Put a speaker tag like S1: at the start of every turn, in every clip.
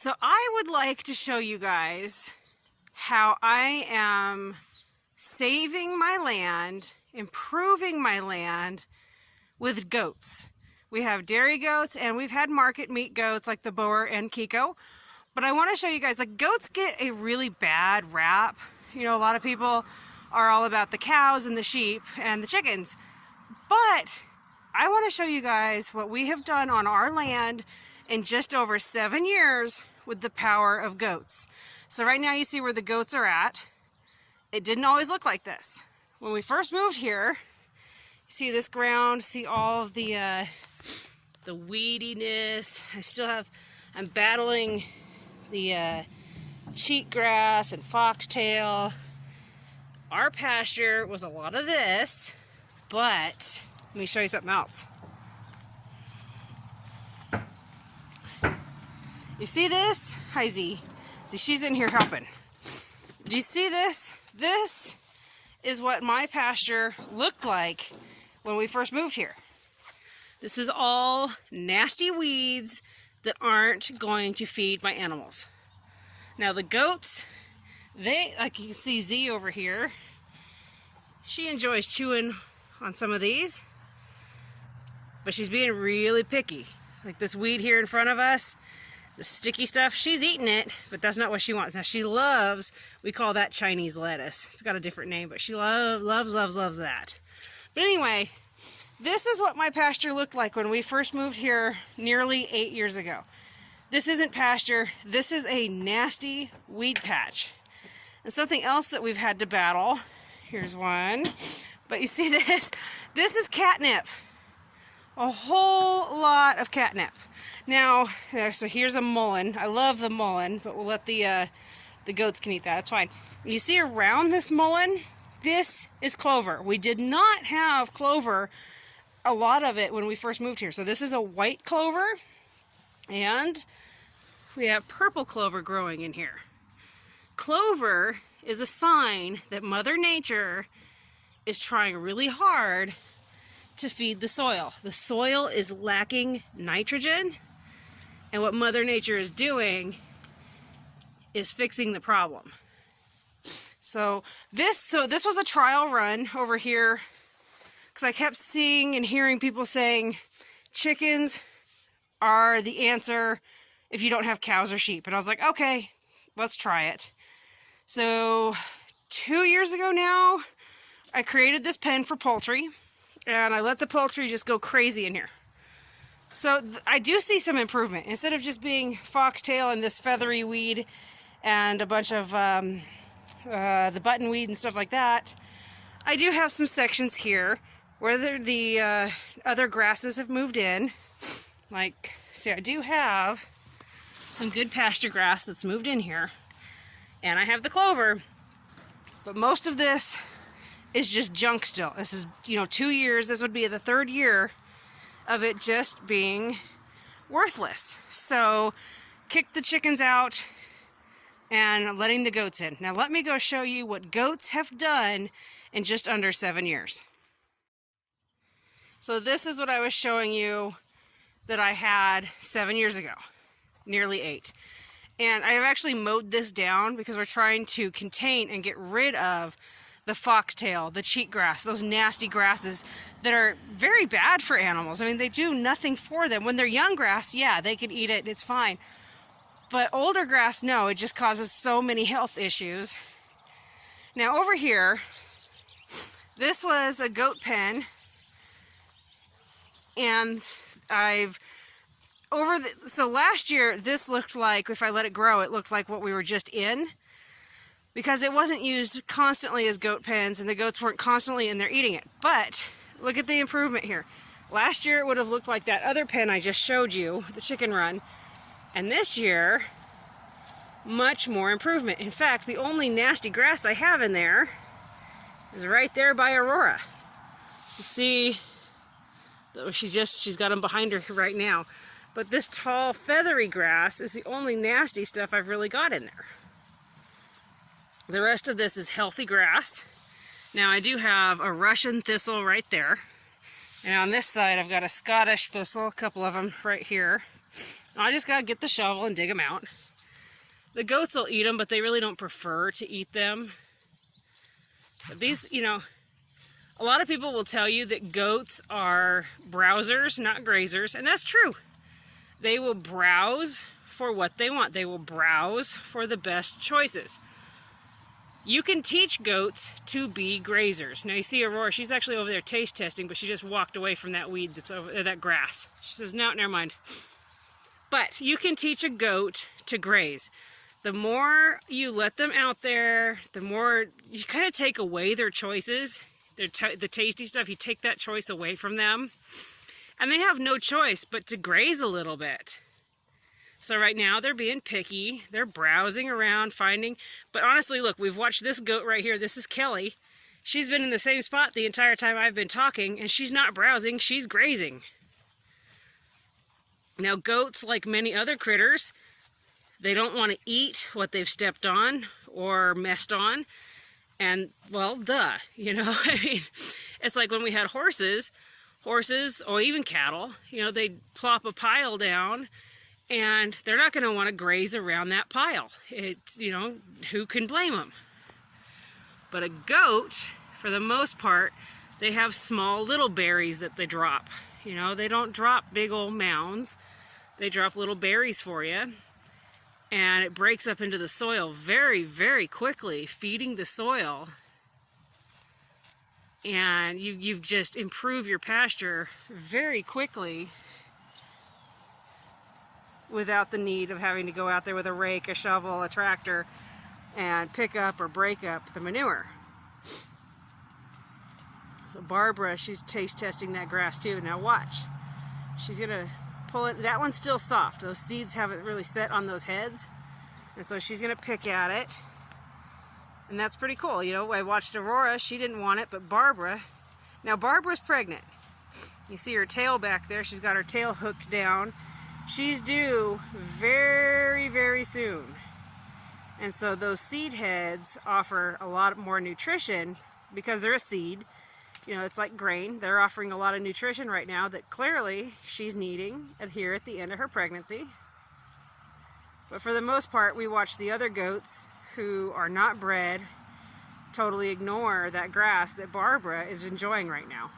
S1: So I would like to show you guys how I am saving my land, improving my land with goats. We have dairy goats and we've had market meat goats like the Boer and Kiko. But I want to show you guys, like, goats get a really bad rap. You know, a lot of people are all about the cows and the sheep and the chickens. But I want to show you guys what we have done on our land in just over 7 years with the power of goats. So right now you see where the goats are at. It didn't always look like this. When we first moved here, you see this ground, see all of the weediness. I'm battling the cheatgrass and foxtail. Our pasture was a lot of this, but let me show you something else. You see this? Hi, Z. See, she's in here helping. Do you see this? This is what my pasture looked like when we first moved here. This is all nasty weeds that aren't going to feed my animals. Now the goats, like you can see Z over here, she enjoys chewing on some of these, but she's being really picky. Like this weed here in front of us, the sticky stuff, she's eating it, but that's not what she wants. Now she loves, we call that Chinese lettuce. It's got a different name, but she loves that. But anyway, this is what my pasture looked like when we first moved here nearly 8 years ago. This isn't pasture, this is a nasty weed patch. And something else that we've had to battle, here's one, but you see this? This is catnip. A whole lot of catnip. Now, so here's a mullein. I love the mullein, but we'll let the goats can eat that, it's fine. You see around this mullein, this is clover. We did not have clover, a lot of it, when we first moved here. So this is a white clover, and we have purple clover growing in here. Clover is a sign that Mother Nature is trying really hard to feed the soil. The soil is lacking nitrogen, and what Mother Nature is doing is fixing the problem. So this was a trial run over here, because I kept seeing and hearing people saying chickens are the answer if you don't have cows or sheep. And I was like, okay, let's try it. So 2 years ago now, I created this pen for poultry, and I let the poultry just go crazy in here. So I do see some improvement. Instead of just being foxtail and this feathery weed and a bunch of the buttonweed and stuff like that, I do have some sections here where the other grasses have moved in. Like, see, I do have some good pasture grass that's moved in here, and I have the clover, but most of this is just junk still. This is, 2 years. This would be the 3rd year of it just being worthless. So, kick the chickens out and letting the goats in. Now let me go show you what goats have done in just under 7 years. So this is what I was showing you that I had 7 years ago, nearly 8. And I have actually mowed this down because we're trying to contain and get rid of the foxtail, the cheatgrass, those nasty grasses that are very bad for animals. I mean, they do nothing for them. When they're young grass, yeah, they can eat it, it's fine. But older grass, no, it just causes so many health issues. Now over here, this was a goat pen, and so last year this looked like, if I let it grow, it looked like what we were just in, because it wasn't used constantly as goat pens and the goats weren't constantly in there eating it. But look at the improvement here. Last year it would have looked like that other pen I just showed you, the chicken run, and this year much more improvement. In fact, the only nasty grass I have in there is right there by Aurora. You see, she's got them behind her right now. But this tall, feathery grass is the only nasty stuff I've really got in there. The rest of this is healthy grass. Now I do have a Russian thistle right there. And on this side I've got a Scottish thistle, a couple of them right here. I just gotta get the shovel and dig them out. The goats will eat them, but they really don't prefer to eat them. But these, you know, a lot of people will tell you that goats are browsers, not grazers, and that's true. They will browse for what they want. They will browse for the best choices. You can teach goats to be grazers. Now you see Aurora, she's actually over there taste testing, but she just walked away from that weed that's over that grass. She says, no, never mind. But you can teach a goat to graze. The more you let them out there, the more you kind of take away their choices, the tasty stuff. You take that choice away from them, and they have no choice but to graze a little bit. So right now they're being picky. They're browsing around, finding. But honestly, look, we've watched this goat right here. This is Kelly. She's been in the same spot the entire time I've been talking, and she's not browsing, she's grazing. Now goats, like many other critters, they don't want to eat what they've stepped on or messed on. And, well, duh, you know, I mean, it's like when we had horses, or even cattle, you know, they'd plop a pile down, and they're not going to want to graze around that pile. It's, you know, who can blame them? But a goat, for the most part, they have small little berries that they drop. You know, they don't drop big old mounds. They drop little berries for you. And it breaks up into the soil very, very quickly, feeding the soil. And you've just improved your pasture very quickly without the need of having to go out there with a rake, a shovel, a tractor, and pick up or break up the manure. So Barbara, she's taste testing that grass too. Now watch. She's gonna pull it. That one's still soft. Those seeds haven't really set on those heads. And so she's gonna pick at it. And that's pretty cool. You know, I watched Aurora, she didn't want it, but Barbara, now Barbara's pregnant. You see her tail back there. She's got her tail hooked down. She's due very, very soon. And so those seed heads offer a lot more nutrition because they're a seed. You know, it's like grain. They're offering a lot of nutrition right now that clearly she's needing here at the end of her pregnancy. But for the most part, we watch the other goats who are not bred totally ignore that grass that Barbara is enjoying right now.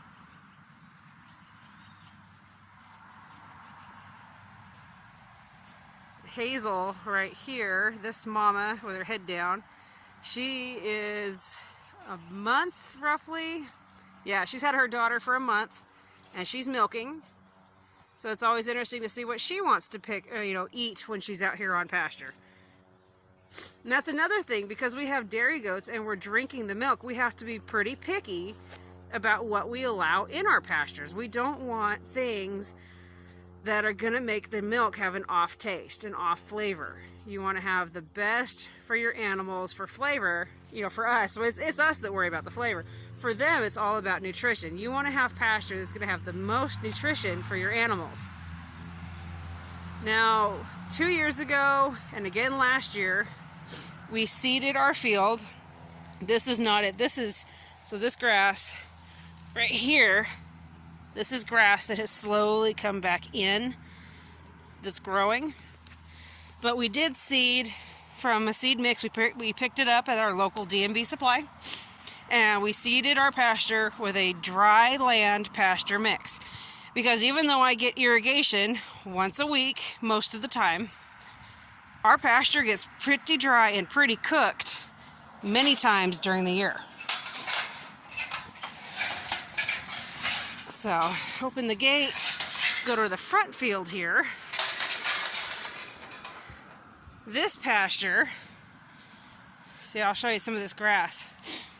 S1: Hazel right here, this mama with her head down, she is a month roughly. Yeah, she's had her daughter for a month and she's milking. So it's always interesting to see what she wants to pick, eat when she's out here on pasture. And that's another thing, because we have dairy goats and we're drinking the milk, we have to be pretty picky about what we allow in our pastures. We don't want things that are gonna make the milk have an off taste, an off flavor. You wanna have the best for your animals for flavor, for us. So it's us that worry about the flavor. For them, it's all about nutrition. You wanna have pasture that's gonna have the most nutrition for your animals. Now, 2 years ago, and again last year, we seeded our field. This is not it. So this grass right here, this is grass that has slowly come back in, that's growing. But we did seed from a seed mix. We picked it up at our local D&B supply, and we seeded our pasture with a dry land pasture mix. Because even though I get irrigation once a week, most of the time, our pasture gets pretty dry and pretty cooked many times during the year. So, open the gate, go to the front field here. This pasture, see, I'll show you some of this grass.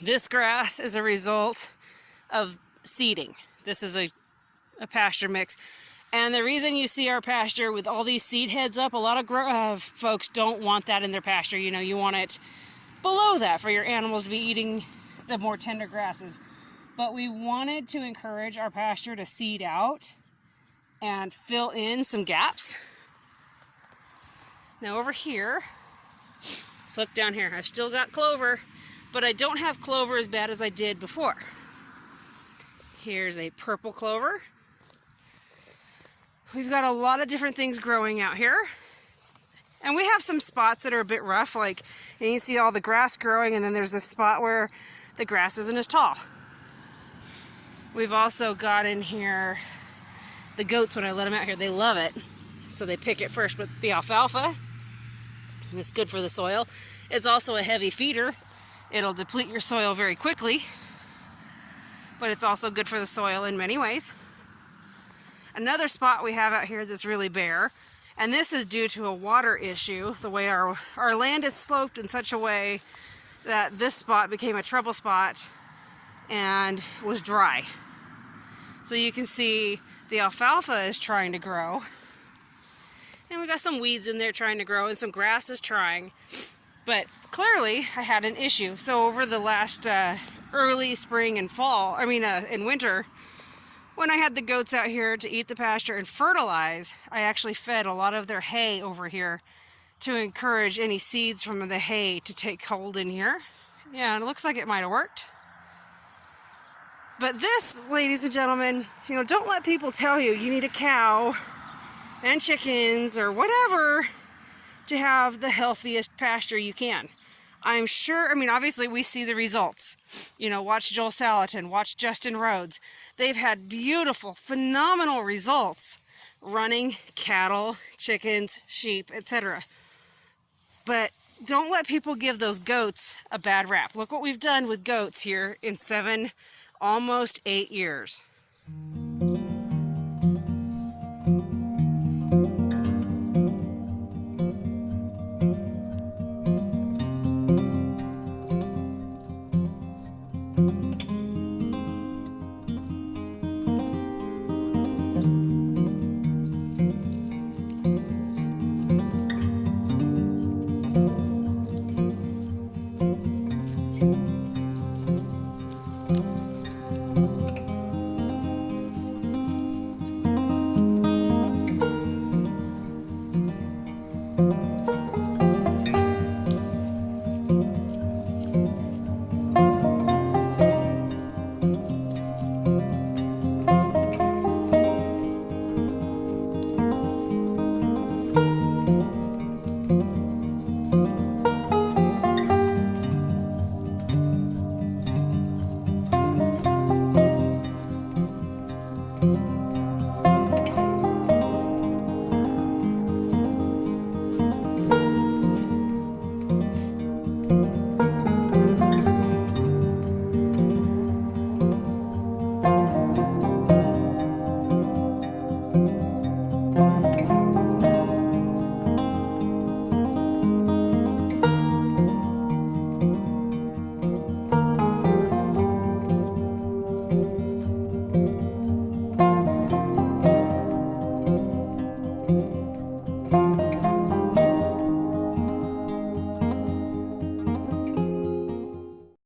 S1: This grass is a result of seeding. This is a pasture mix. And the reason you see our pasture with all these seed heads up, a lot of folks don't want that in their pasture. You want it below that for your animals to be eating the more tender grasses. But we wanted to encourage our pasture to seed out and fill in some gaps. Now over here, let's look down here. I've still got clover, but I don't have clover as bad as I did before. Here's a purple clover. We've got a lot of different things growing out here. And we have some spots that are a bit rough, like, and you can see all the grass growing, and then there's a spot where the grass isn't as tall. We've also got in here the goats. When I let them out here, they love it. So they pick it first with the alfalfa. And it's good for the soil. It's also a heavy feeder. It'll deplete your soil very quickly, but it's also good for the soil in many ways. Another spot we have out here that's really bare, and this is due to a water issue. The way our land is sloped in such a way that this spot became a trouble spot and was dry. So you can see the alfalfa is trying to grow, and we got some weeds in there trying to grow, and some grass is trying, but clearly I had an issue. So over the last early spring and fall, in winter, when I had the goats out here to eat the pasture and fertilize, I actually fed a lot of their hay over here to encourage any seeds from the hay to take hold in here. Yeah, and it looks like it might have worked. But this, ladies and gentlemen, don't let people tell you need a cow and chickens or whatever to have the healthiest pasture you can. I'm sure, obviously we see the results. Watch Joel Salatin, watch Justin Rhodes. They've had beautiful, phenomenal results running cattle, chickens, sheep, etc. But don't let people give those goats a bad rap. Look what we've done with goats here in 7, almost 8 years.